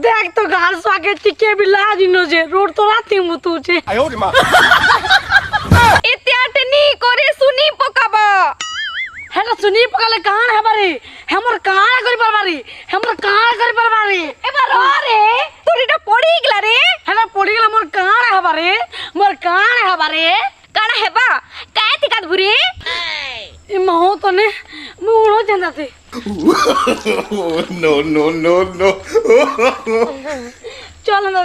देख तो घास स्वाके टिके भी लाजिनो जे रोड तो राती मुतु छे इत्याट नी करे सुनी पकाबा हेला सुनी पकाले कान है बारी हमर कान करी परमारी हमर कान करी परमारी एबार रे तोरीटा पड़ी गेला रे हेला पड़ी गेला मोर कान है बारी मोर कान है बारी कान हेबा काय तिकात भुरी ए महो तने मुळो जंदाते no, no, no, no. चल ना